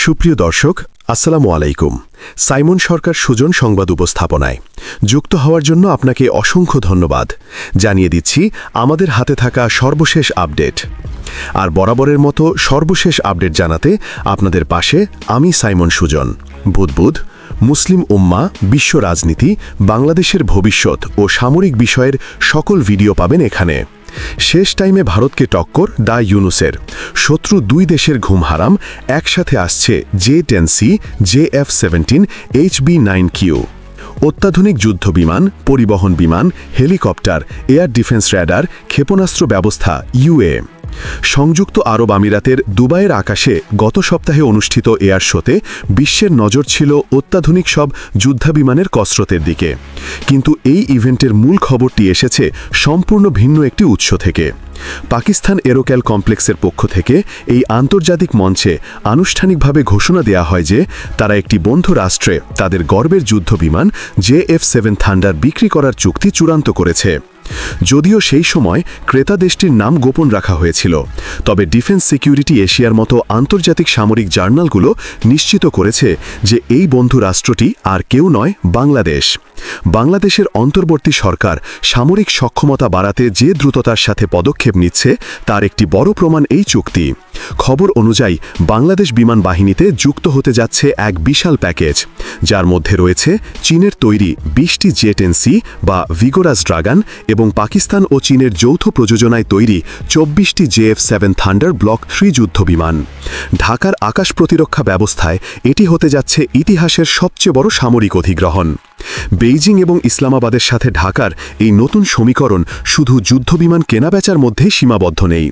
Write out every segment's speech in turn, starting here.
সুপ্রিয় দর্শক, আসসালামু আলাইকুম। সাইমন সরকার সুজন সংবাদ উপস্থাপনায় যুক্ত হওয়ার জন্য আপনাকে অসংখ্য ধন্যবাদ জানিয়ে দিচ্ছি আমাদের হাতে থাকা সর্বশেষ আপডেট। আর বরাবরের মতো সর্বশেষ আপডেট জানাতে আপনাদের পাশে আমি সাইমন সুজন। বুধ মুসলিম উম্মাহ, বিশ্ব রাজনীতি, বাংলাদেশের ভবিষ্যৎ ও সামরিক বিষয়ের সকল ভিডিও পাবেন এখানে। শেষ টাইমে ভারতকে টক্কর দা ইউনুসের, শত্রু দুই দেশের ঘুম হারাম, একসাথে আসছে J-10C, JF-17, HB-9Q, অত্যাধুনিক যুদ্ধ বিমান, পরিবহন বিমান, হেলিকপ্টার, এয়ার ডিফেন্স র্যাডার, ক্ষেপণাস্ত্র ব্যবস্থা UA। সংযুক্ত আরব আমিরাতের দুবাইয়ের আকাশে গত সপ্তাহে অনুষ্ঠিত এয়ার শোতে বিশ্বের নজর ছিল অত্যাধুনিক সব যুদ্ধবিমানের কসরতের দিকে। কিন্তু এই ইভেন্টের মূল খবরটি এসেছে সম্পূর্ণ ভিন্ন একটি উৎস থেকে। পাকিস্তান এরোক্যাল কমপ্লেক্সের পক্ষ থেকে এই আন্তর্জাতিক মঞ্চে আনুষ্ঠানিকভাবে ঘোষণা দেয়া হয় যে তারা একটি বন্ধু রাষ্ট্রে তাদের গর্বের যুদ্ধবিমান JF-7 থান্ডার বিক্রি করার চুক্তি চূড়ান্ত করেছে। যদিও সেই সময় ক্রেতা দেশটির নাম গোপন রাখা হয়েছিল, তবে ডিফেন্স সিকিউরিটি এশিয়ার মতো আন্তর্জাতিক সামরিক জার্নালগুলো নিশ্চিত করেছে যে এই বন্ধু রাষ্ট্রটি আর কেউ নয়, বাংলাদেশ। বাংলাদেশের অন্তর্বর্তী সরকার সামরিক সক্ষমতা বাড়াতে যে দ্রুততার সাথে পদক্ষেপ নিচ্ছে তার একটি বড় প্রমাণ এই চুক্তি। খবর অনুযায়ী বাংলাদেশ বিমান বাহিনীতে যুক্ত হতে যাচ্ছে এক বিশাল প্যাকেজ, যার মধ্যে রয়েছে চীনের তৈরি 20টি J-10C বা ভিগোরাস ড্রাগন এবং পাকিস্তান ও চীনের যৌথ প্রযোজনায় তৈরি 24টি JF-7 থান্ডার ব্লক 3 যুদ্ধবিমান। ঢাকার আকাশ প্রতিরক্ষা ব্যবস্থায় এটি হতে যাচ্ছে ইতিহাসের সবচেয়ে বড় সামরিক অধিগ্রহণ। বেইজিং এবং ইসলামাবাদের সাথে ঢাকার এই নতুন সমীকরণ শুধু যুদ্ধবিমান কেনাবেচার মধ্যেই সীমাবদ্ধ নেই,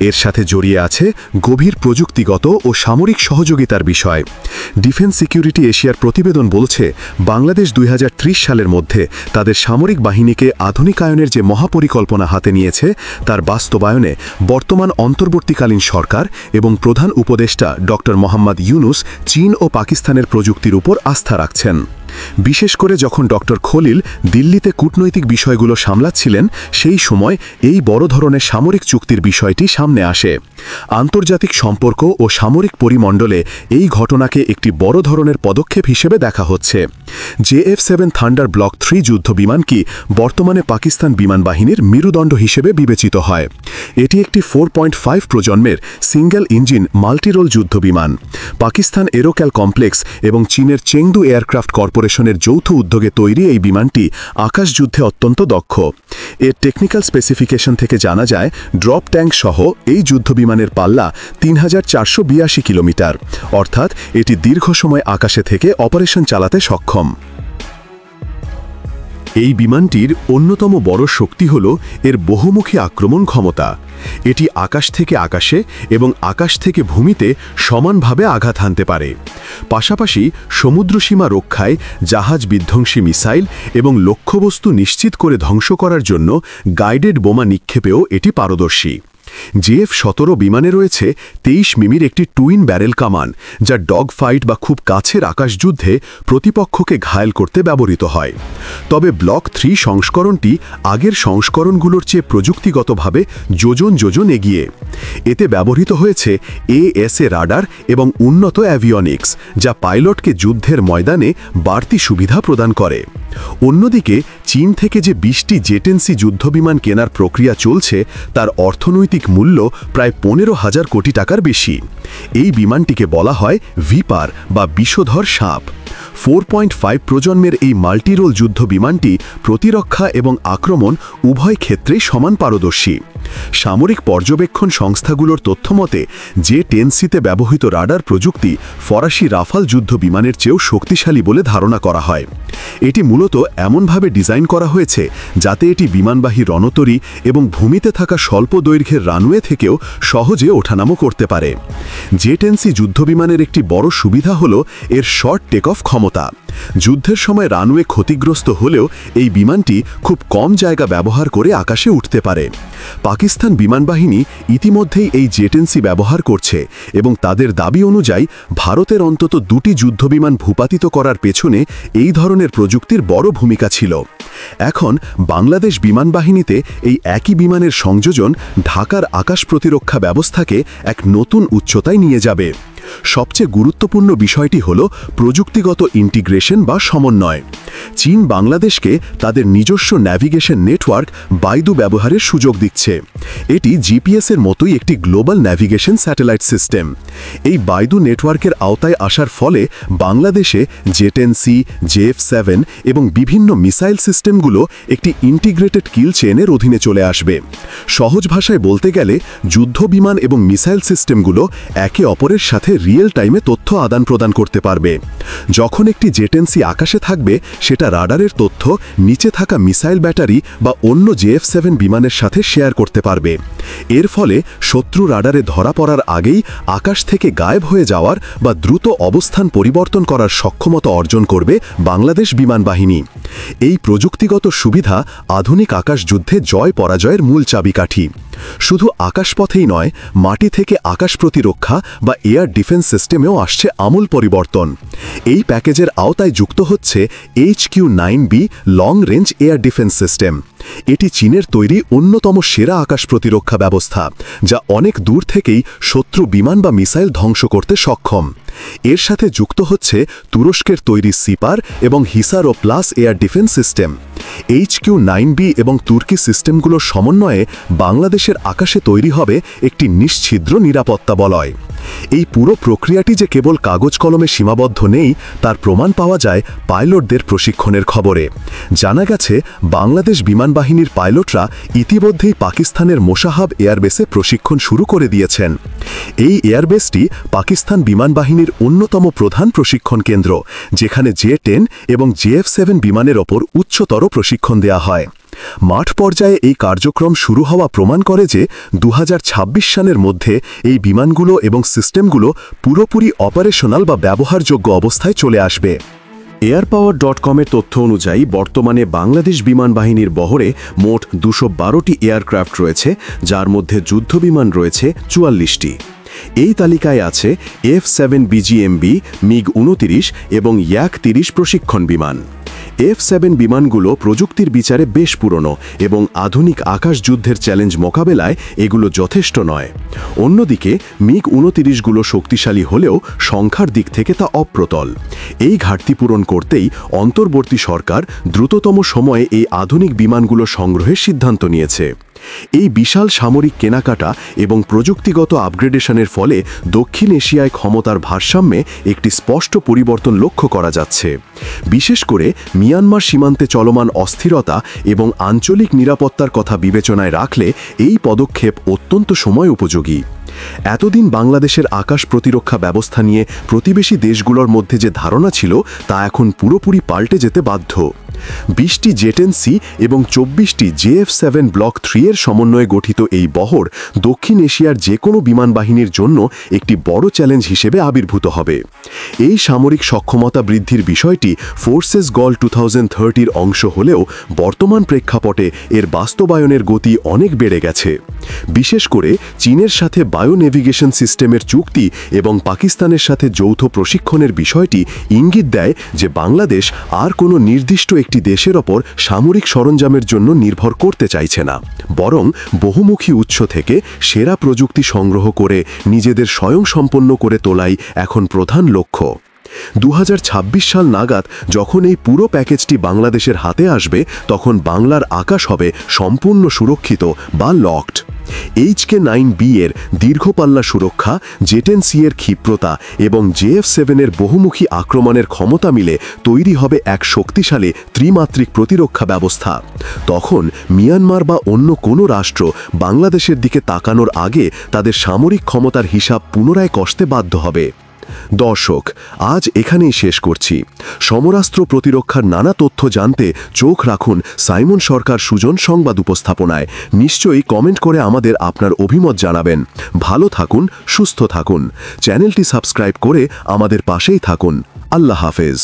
এর সাথে জড়িয়ে আছে গভীর প্রযুক্তিগত ও সামরিক সহযোগিতার বিষয়। ডিফেন্স সিকিউরিটি এশিয়ার প্রতিবেদন বলছে বাংলাদেশ 2030 সালের মধ্যে তাদের সামরিক বাহিনীকে আধুনিকায়নের যে মহাপরিকল্পনা হাতে নিয়েছে তার বাস্তবায়নে বর্তমান অন্তর্বর্তীকালীন সরকার এবং প্রধান উপদেষ্টা ডক্টর মোহাম্মদ ইউনুস চীন ও পাকিস্তানের প্রযুক্তির উপর আস্থা রাখছেন। বিশেষ করে যখন ডক্টর খলিল দিল্লিতে কূটনৈতিক বিষয়গুলো সামলাচ্ছিলেন, সেই সময় এই বড় ধরনের সামরিক চুক্তির বিষয়টি সামনে আসে। আন্তর্জাতিক সম্পর্ক ও সামরিক পরিমণ্ডলে এই ঘটনাকে একটি বড় ধরনের পদক্ষেপ হিসেবে দেখা হচ্ছে। JF-7 থান্ডার ব্লক 3 যুদ্ধবিমান কি বর্তমানে পাকিস্তান বিমান বাহিনীর মেরুদণ্ড হিসেবে বিবেচিত হয়। এটি একটি 4.5 প্রজন্মের সিঙ্গেল ইঞ্জিন মাল্টিরোল যুদ্ধবিমান। পাকিস্তান এরোক্যাল কমপ্লেক্স এবং চীনের চেংদু এয়ারক্রাফট কর্পোরেশনের যৌথ উদ্যোগে তৈরি এই বিমানটি আকাশযুদ্ধে অত্যন্ত দক্ষ। এর টেকনিক্যাল স্পেসিফিকেশন থেকে জানা যায় ড্রপ ট্যাঙ্ক সহ এই যুদ্ধবিমানের পাল্লা 3482 কিলোমিটার, অর্থাৎ এটি দীর্ঘ সময় আকাশে থেকে অপারেশন চালাতে সক্ষম। এই বিমানটির অন্যতম বড় শক্তি হল এর বহুমুখী আক্রমণ ক্ষমতা। এটি আকাশ থেকে আকাশে এবং আকাশ থেকে ভূমিতে সমানভাবে আঘাত হানতে পারে। পাশাপাশি সমুদ্রসীমা রক্ষায় জাহাজ বিধ্বংসী মিসাইল এবং লক্ষ্যবস্তু নিশ্চিত করে ধ্বংস করার জন্য গাইডেড বোমা নিক্ষেপেও এটি পারদর্শী। JF-17 বিমানে রয়েছে 23 মিমির একটি টুইন ব্যারেল কামান, যা ডগ ফাইট বা খুব কাছের আকাশযুদ্ধে প্রতিপক্ষকে ঘায়েল করতে ব্যবহৃত হয়। তবে ব্লক 3 সংস্করণটি আগের সংস্করণগুলোর চেয়ে প্রযুক্তিগতভাবে যোজন এগিয়ে। এতে ব্যবহৃত হয়েছে AESA রাডার এবং উন্নত অ্যাভিয়নিক্স, যা পাইলটকে যুদ্ধের ময়দানে বাড়তি সুবিধা প্রদান করে। অন্যদিকে চীন থেকে যে 20টি J-10C যুদ্ধবিমান কেনার প্রক্রিয়া চলছে তার অর্থনৈতিক মূল্য প্রায় 15,000 কোটি টাকার বেশি। এই বিমানটিকে বলা হয় ভিপার বা বিষধর সাপ। 4.5 প্রজন্মের এই মাল্টিরোল যুদ্ধ বিমানটি প্রতিরক্ষা এবং আক্রমণ উভয় ক্ষেত্রেই সমান পারদর্শী। সামরিক পর্যবেক্ষণ সংস্থাগুলোর তথ্যমতে J-10Cতে ব্যবহৃত রাডার প্রযুক্তি ফরাসি রাফাল যুদ্ধ বিমানের চেয়েও শক্তিশালী বলে ধারণা করা হয়। এটি মূলত এমনভাবে ডিজাইন করা হয়েছে যাতে এটি বিমানবাহী রণতরী এবং ভূমিতে থাকা স্বল্প দৈর্ঘ্যের রানওয়ে থেকেও সহজে ওঠানামো করতে পারে। J-10C যুদ্ধবিমানের একটি বড় সুবিধা হল এর শর্ট টেক অফ ক্ষমতা। যুদ্ধের সময় রানওয়ে ক্ষতিগ্রস্ত হলেও এই বিমানটি খুব কম জায়গা ব্যবহার করে আকাশে উঠতে পারে। পাকিস্তান বিমানবাহিনী ইতিমধ্যেই এই J-10C ব্যবহার করছে এবং তাদের দাবি অনুযায়ী ভারতের অন্তত 2টি যুদ্ধবিমান ভূপাতিত করার পেছনে এই ধরনের প্রযুক্তির বড় ভূমিকা ছিল। এখন বাংলাদেশ বিমান বাহিনীতে এই একই বিমানের সংযোজন ঢাকার আকাশ প্রতিরক্ষা ব্যবস্থাকে এক নতুন উচ্চতায় নিয়ে যাবে। সবচেয়ে গুরুত্বপূর্ণ বিষয়টি হল প্রযুক্তিগত ইন্টিগ্রেশন বা সমন্বয়। চীন বাংলাদেশকে তাদের নিজস্ব ন্যাভিগেশন নেটওয়ার্ক বাইদু ব্যবহারের সুযোগ দিচ্ছে। এটি জিপিএসের মতোই একটি গ্লোবাল ন্যাভিগেশন স্যাটেলাইট সিস্টেম। এই বাইদু নেটওয়ার্কের আওতায় আসার ফলে বাংলাদেশে J-10C, JF-7 এবং বিভিন্ন মিসাইল সিস্টেমগুলো একটি ইন্টিগ্রেটেড কিল চেইনের অধীনে চলে আসবে। সহজ ভাষায় বলতে গেলে যুদ্ধ বিমান এবং মিসাইল সিস্টেমগুলো একে অপরের সাথে রিয়েল টাইমে তথ্য আদান প্রদান করতে পারবে। যখন একটি J-10C আকাশে থাকবে, সেটা রাডারের তথ্য নিচে থাকা মিসাইল ব্যাটারি বা অন্য JF-7 বিমানের সাথে শেয়ার করতে পারবে। এর ফলে শত্রু রাডারে ধরা পড়ার আগেই আকাশ থেকে গায়েব হয়ে যাওয়ার বা দ্রুত অবস্থান পরিবর্তন করার সক্ষমতা অর্জন করবে বাংলাদেশ বিমান বাহিনী। এই প্রযুক্তিগত সুবিধা আধুনিক আকাশ যুদ্ধে জয় পরাজয়ের মূল চাবিকাঠি। শুধু আকাশপথেই নয়, মাটি থেকে আকাশ প্রতিরক্ষা বা এয়ার ডিফেন্স সিস্টেমেও আসছে আমূল পরিবর্তন। এই প্যাকেজের আওতায় যুক্ত হচ্ছে HQ-9B long range air defence system. এটি চীনের তৈরি অন্যতম সেরা আকাশ প্রতিরক্ষা ব্যবস্থা, যা অনেক দূর থেকেই শত্রু বিমান বা মিসাইল ধ্বংস করতে সক্ষম। এর সাথে যুক্ত হচ্ছে তুরস্কের তৈরি সিপার এবং Hisar O plus air defence system. HQ-9B এবং তুর্কি সিস্টেমগুলোর সমন্বয়ে বাংলাদেশের আকাশে তৈরি হবে একটি নিশ্ছিদ্র নিরাপত্তা বলয়। এই পুরো প্রক্রিয়াটি যে কেবল কাগজ কলমে সীমাবদ্ধ নেই, তার প্রমাণ পাওয়া যায় পাইলটদের প্রশিক্ষণের খবরে। জানা গেছে বাংলাদেশ বিমান বাহিনীর পাইলটরা ইতিমধ্যেই পাকিস্তানের মোশাহাব এয়ারবেসে প্রশিক্ষণ শুরু করে দিয়েছেন। এই এয়ারবেসটি পাকিস্তান বিমান বাহিনীর অন্যতম প্রধান প্রশিক্ষণ কেন্দ্র, যেখানে J-10 এবং JF-7 বিমানের ওপর উচ্চতর প্রশিক্ষণ দেয়া হয়। মাঠ পর্যায়ে এই কার্যক্রম শুরু হওয়া প্রমাণ করে যে 2026 সালের মধ্যে এই বিমানগুলো এবং সিস্টেমগুলো পুরোপুরি অপারেশনাল বা ব্যবহারযোগ্য অবস্থায় চলে আসবে। এয়ারপাওয়ার.com-এর তথ্য অনুযায়ী বর্তমানে বাংলাদেশ বিমান বাহিনীর বহরে মোট 212টি এয়ারক্রাফট রয়েছে, যার মধ্যে যুদ্ধবিমান রয়েছে 44টি। এই তালিকায় আছে F-7BGMB, MiG-29 এবং Yak-30 প্রশিক্ষণ বিমান। F-7 বিমানগুলো প্রযুক্তির বিচারে বেশ পুরনো এবং আধুনিক আকাশ যুদ্ধের চ্যালেঞ্জ মোকাবেলায় এগুলো যথেষ্ট নয়। অন্যদিকে MiG-29গুলো শক্তিশালী হলেও সংখ্যার দিক থেকে তা অপ্রতল। এই ঘাটতি পূরণ করতেই অন্তর্বর্তী সরকার দ্রুততম সময়ে এই আধুনিক বিমানগুলো সংগ্রহের সিদ্ধান্ত নিয়েছে। এই বিশাল সামরিক কেনাকাটা এবং প্রযুক্তিগত আপগ্রেডেশনের ফলে দক্ষিণ এশিয়ায় ক্ষমতার ভারসাম্যে একটি স্পষ্ট পরিবর্তন লক্ষ্য করা যাচ্ছে। বিশেষ করে মিয়ানমার সীমান্তে চলমান অস্থিরতা এবং আঞ্চলিক নিরাপত্তার কথা বিবেচনায় রাখলে এই পদক্ষেপ অত্যন্ত সময় উপযোগী। এতদিন বাংলাদেশের আকাশ প্রতিরক্ষা ব্যবস্থা নিয়ে প্রতিবেশী দেশগুলোর মধ্যে যে ধারণা ছিল, তা এখন পুরোপুরি পাল্টে যেতে বাধ্য। 20টি J-10C এবং 24টি JF-7 ব্লক 3 এর সমন্বয়ে গঠিত এই বহর দক্ষিণ এশিয়ার যে কোনো বিমান বাহিনীর জন্য একটি বড় চ্যালেঞ্জ হিসেবে আবির্ভূত হবে। এই সামরিক সক্ষমতা বৃদ্ধির বিষয়টি ফোর্সেস গল 2030-র অংশ হলেও বর্তমান প্রেক্ষাপটে এর বাস্তবায়নের গতি অনেক বেড়ে গেছে। বিশেষ করে চীনের সাথে বায়ো নেভিগেশন সিস্টেমের চুক্তি এবং পাকিস্তানের সাথে যৌথ প্রশিক্ষণের বিষয়টি ইঙ্গিত দেয় যে বাংলাদেশ আর কোনো নির্দিষ্ট একটি দেশের ওপর সামরিক সরঞ্জামের জন্য নির্ভর করতে চাইছে না, বরং বহুমুখী উৎস থেকে সেরা প্রযুক্তি সংগ্রহ করে নিজেদের স্বয়ংসম্পন্ন করে তোলাই এখন প্রধান লক্ষ্য। 2026 সাল নাগাদ যখন এই পুরো প্যাকেজটি বাংলাদেশের হাতে আসবে, তখন বাংলার আকাশ হবে সম্পূর্ণ সুরক্ষিত বা লকড। HK-9B এর দীর্ঘপাল্লা সুরক্ষা, J-10C এর ক্ষিপ্রতা এবং JF-7 এর বহুমুখী আক্রমণের ক্ষমতা মিলে তৈরি হবে এক শক্তিশালী ত্রিমাত্রিক প্রতিরক্ষা ব্যবস্থা। তখন মিয়ানমার বা অন্য কোনো রাষ্ট্র বাংলাদেশের দিকে তাকানোর আগে তাদের সামরিক ক্ষমতার হিসাব পুনরায় কষতে বাধ্য হবে। দর্শক, আজ এখানেই শেষ করছি। সমরাস্ত্র প্রতিরক্ষার নানা তথ্য জানতে চোখ রাখুন সাইমন সরকার সুজন সংবাদ উপস্থাপনায়। নিশ্চয়ই কমেন্ট করে আমাদের আপনার অভিমত জানাবেন। ভালো থাকুন, সুস্থ থাকুন। চ্যানেলটি সাবস্ক্রাইব করে আমাদের পাশেই থাকুন। আল্লাহ হাফেজ।